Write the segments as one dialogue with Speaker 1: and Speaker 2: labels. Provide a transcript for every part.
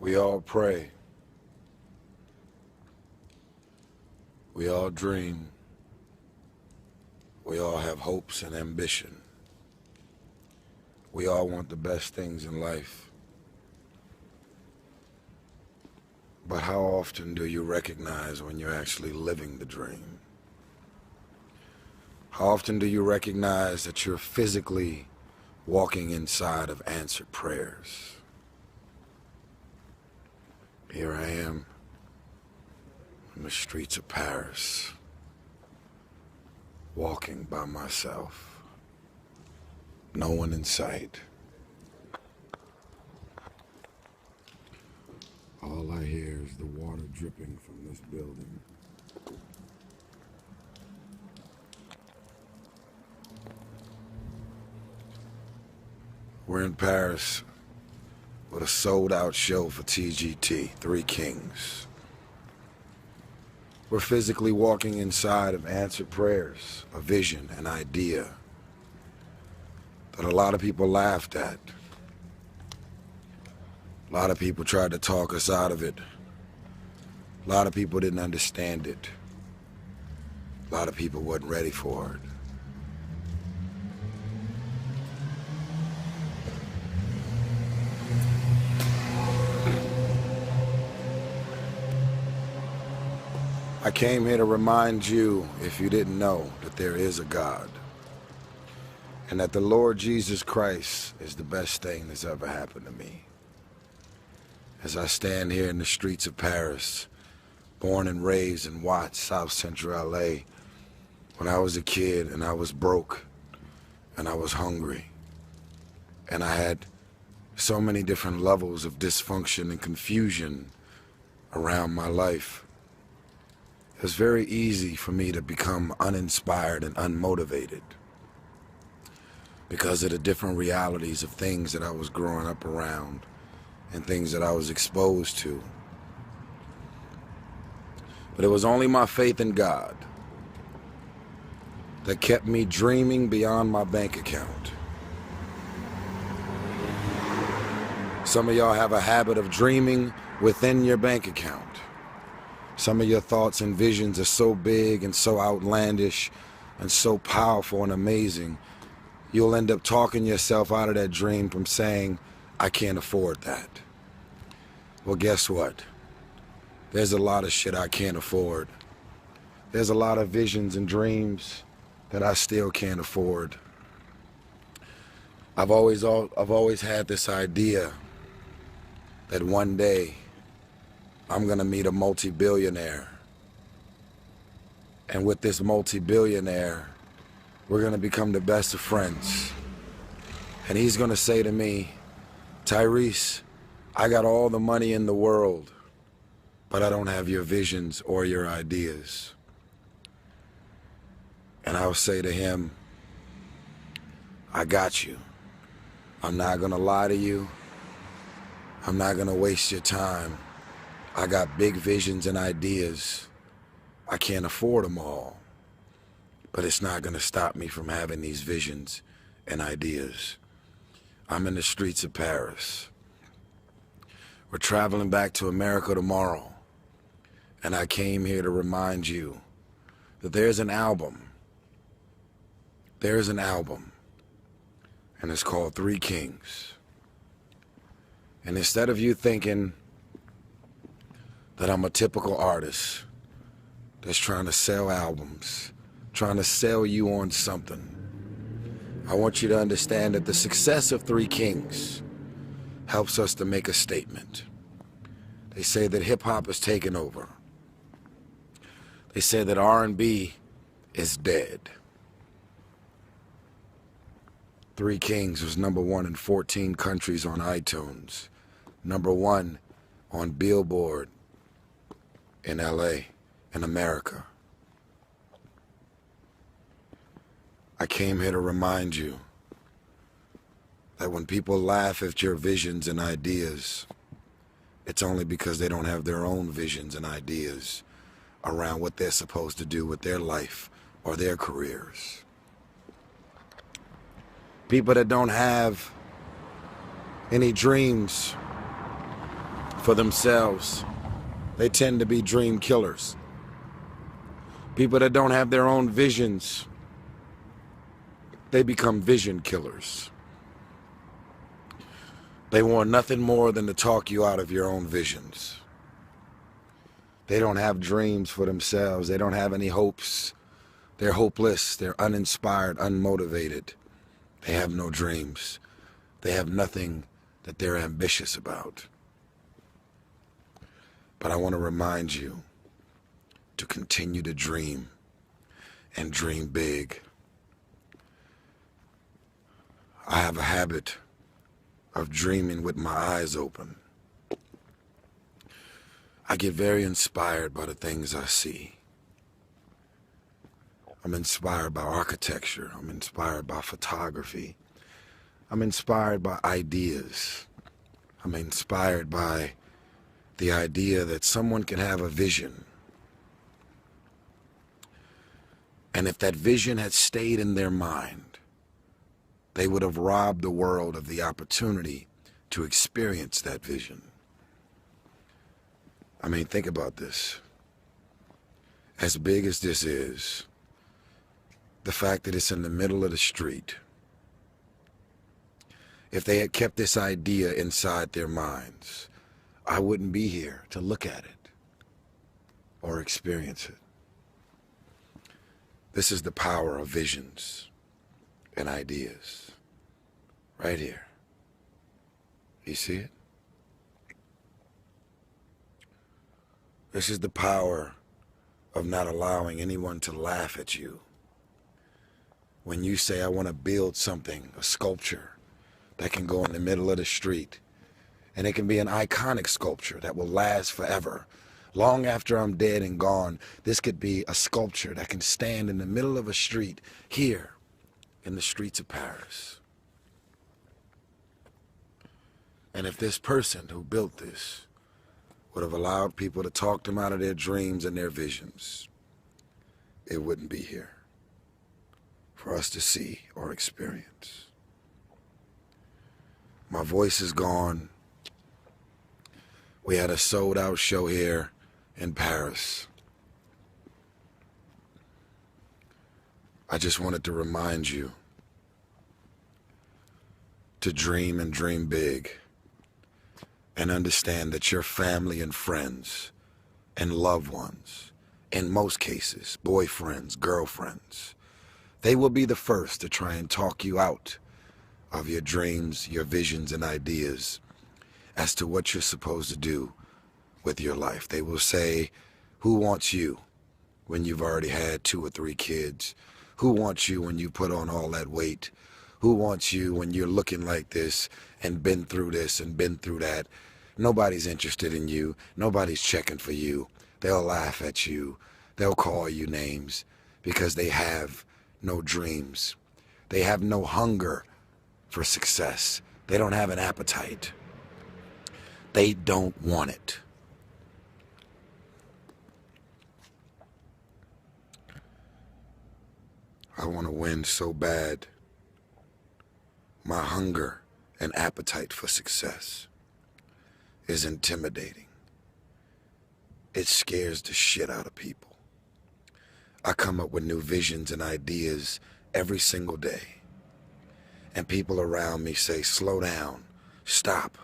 Speaker 1: We all pray. We all dream. We all have hopes and ambition. We all want the best things in life. But how often do you recognize when you're actually living the dream? How often do you recognize that you're physically walking inside of answered prayers? Here I am in the streets of Paris, walking by myself, no one in sight. All I hear is the water dripping from this building. We're in Paris with a sold-out show for TGT, Three Kings. We're physically walking inside of answered prayers, a vision, an idea that a lot of people laughed at. A lot of people tried to talk us out of it. A lot of people didn't understand it. A lot of people wasn't ready for it. I came here to remind you, if you didn't know, that there is a God. And that the Lord Jesus Christ is the best thing that's ever happened to me. As I stand here in the streets of Paris, born and raised in Watts, South Central LA, when I was a kid and I was broke and I was hungry. And I had so many different levels of dysfunction and confusion around my life. It was very easy for me to become uninspired and unmotivated because of the different realities of things that I was growing up around and things that I was exposed to. But it was only my faith in God that kept me dreaming beyond my bank account. Some of y'all have a habit of dreaming within your bank account. Some of your thoughts and visions are so big and so outlandish and so powerful and amazing, you'll end up talking yourself out of that dream from saying, I can't afford that. Well, guess what? There's a lot of shit I can't afford. There's a lot of visions and dreams that I still can't afford. I've always had this idea that one day I'm gonna meet a multi-billionaire. And with this multi-billionaire, we're gonna become the best of friends. And he's gonna say to me, Tyrese, I got all the money in the world, but I don't have your visions or your ideas. And I'll say to him, I got you. I'm not gonna lie to you. I'm not gonna waste your time. I got big visions and ideas. I can't afford them all, but it's not gonna stop me from having these visions and ideas. I'm in the streets of Paris. We're traveling back to America tomorrow, and I came here to remind you that there's an album. There's an album, and it's called Three Kings. And instead of you thinking that I'm a typical artist that's trying to sell albums, trying to sell you on something, I want you to understand that the success of Three Kings helps us to make a statement. They say that hip-hop is taking over. They say that R&B is dead. Three Kings was #1 in 14 countries on iTunes, #1 on Billboard in LA, in America. I came here to remind you that when people laugh at your visions and ideas, it's only because they don't have their own visions and ideas around what they're supposed to do with their life or their careers. People that don't have any dreams for themselves. They tend to be dream killers. People that don't have their own visions, they become vision killers. They want nothing more than to talk you out of your own visions. They don't have dreams for themselves. They don't have any hopes. They're hopeless. They're uninspired, unmotivated. They have no dreams. They have nothing that they're ambitious about. But I want to remind you to continue to dream and dream big. I have a habit of dreaming with my eyes open. I get very inspired by the things I see. I'm inspired by architecture. I'm inspired by photography. I'm inspired by ideas. I'm inspired by the idea that someone can have a vision. And if that vision had stayed in their mind, they would have robbed the world of the opportunity to experience that vision. I mean, think about this. As big as this is, the fact that it's in the middle of the street, if they had kept this idea inside their minds, I wouldn't be here to look at it or experience it. This is the power of visions and ideas. Right here. You see it? This is the power of not allowing anyone to laugh at you. When you say, I want to build something, a sculpture that can go in the middle of the street, and it can be an iconic sculpture that will last forever. Long after I'm dead and gone, this could be a sculpture that can stand in the middle of a street here in the streets of Paris. And if this person who built this would have allowed people to talk them out of their dreams and their visions, it wouldn't be here for us to see or experience. My voice is gone. We had a sold-out show here in Paris. I just wanted to remind you to dream and dream big, and understand that your family and friends and loved ones, in most cases, boyfriends, girlfriends, they will be the first to try and talk you out of your dreams, your visions, and ideas as to what you're supposed to do with your life. They will say, who wants you when you've already had 2 or 3 kids? Who wants you when you put on all that weight? Who wants you when you're looking like this and been through this and been through that? Nobody's interested in you. Nobody's checking for you. They'll laugh at you. They'll call you names because they have no dreams. They have no hunger for success. They don't have an appetite. They don't want it. I want to win so bad. My hunger and appetite for success is intimidating. It scares the shit out of people. I come up with new visions and ideas every single day. And people around me say, slow down, stop.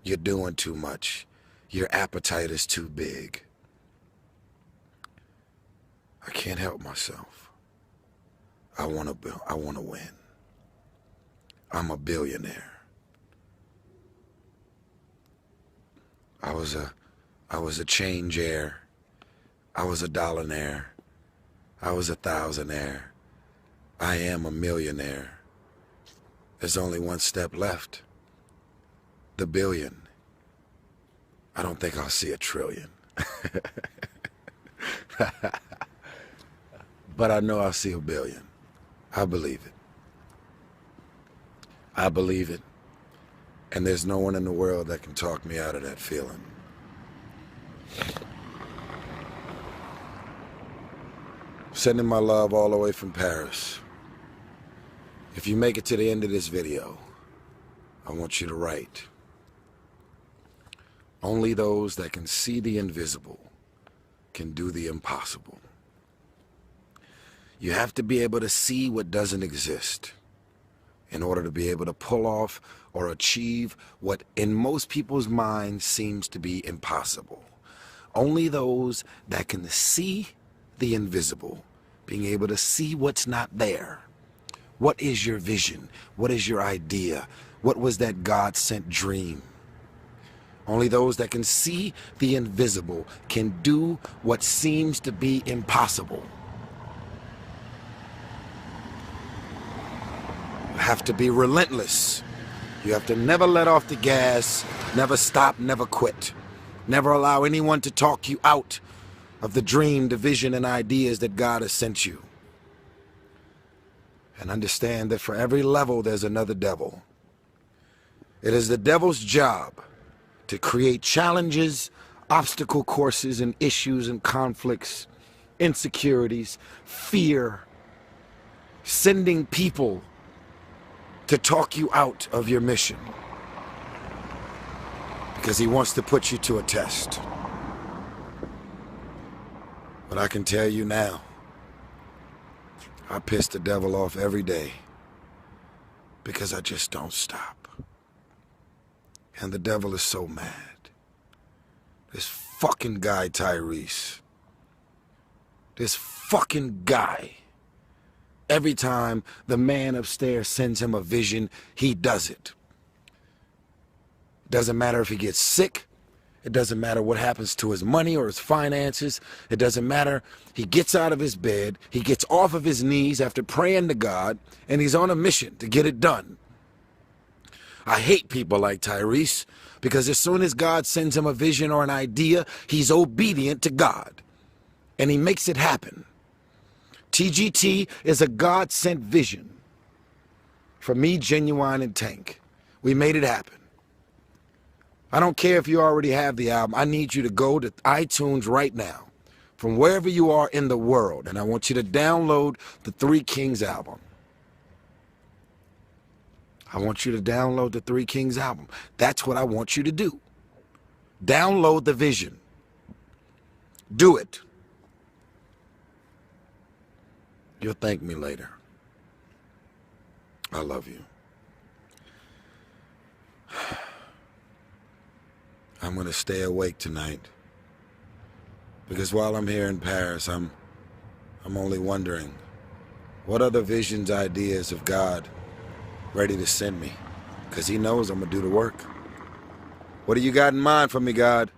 Speaker 1: You're doing too much. Your appetite is too big. I can't help myself. I want to win. I'm a billionaire. I was a change-aire. I was a dollar-naire. I was a thousandaire. I am a millionaire. There's only one step left. The billion. I don't think I'll see a trillion. But I know I'll see a billion. I believe it. I believe it. And there's no one in the world that can talk me out of that feeling. Sending my love all the way from Paris. If you make it to the end of this video, I want you to write, Only those that can see the invisible can do the impossible. You have to be able to see what doesn't exist in order to be able to pull off or achieve what in most people's minds seems to be impossible. Only those that can see the invisible, being able to see what's not there. What is your vision? What is your idea? What was that God-sent dream? Only those that can see the invisible can do what seems to be impossible. You have to be relentless. You have to never let off the gas, never stop, never quit. Never allow anyone to talk you out of the dream, the vision, and ideas that God has sent you. And understand that for every level, there's another devil. It is the devil's job to create challenges, obstacle courses, and issues and conflicts, insecurities, fear, sending people to talk you out of your mission. Because he wants to put you to a test. But I can tell you now, I piss the devil off every day because I just don't stop. And the devil is so mad. This fucking guy, Tyrese. This fucking guy. Every time the man upstairs sends him a vision, he does it. Doesn't matter if he gets sick. It doesn't matter what happens to his money or his finances. It doesn't matter. He gets out of his bed. He gets off of his knees after praying to God, and he's on a mission to get it done. I hate people like Tyrese because as soon as God sends him a vision or an idea, he's obedient to God, and he makes it happen. TGT is a God-sent vision for me, Genuine, and Tank. We made it happen. I don't care if you already have the album. I need you to go to iTunes right now, from wherever you are in the world, and I want you to download the Three Kings album. I want you to download the Three Kings album. That's what I want you to do. Download the vision. Do it. You'll thank me later. I love you. I'm going to stay awake tonight because while I'm here in Paris, I'm only wondering what other visions, ideas of God ready to send me, because he knows I'm going to do the work. What do you got in mind for me, God?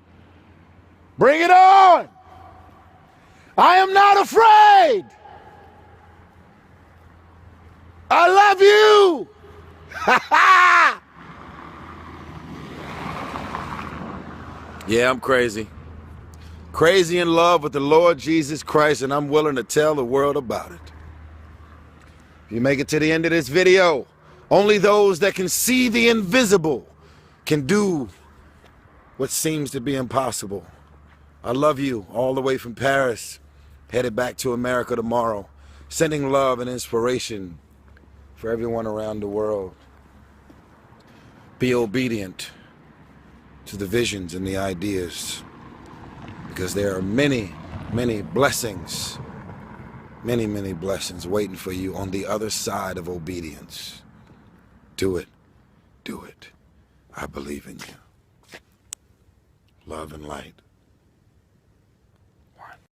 Speaker 1: Bring it on! I am not afraid! I love you! Ha ha! Yeah, I'm crazy. Crazy in love with the Lord Jesus Christ, and I'm willing to tell the world about it. If you make it to the end of this video, only those that can see the invisible can do what seems to be impossible. I love you all the way from Paris, headed back to America tomorrow, sending love and inspiration for everyone around the world. Be obedient to the visions and the ideas, because there are many, many blessings, many, many blessings waiting for you on the other side of obedience. Do it. Do it. I believe in you. Love and light.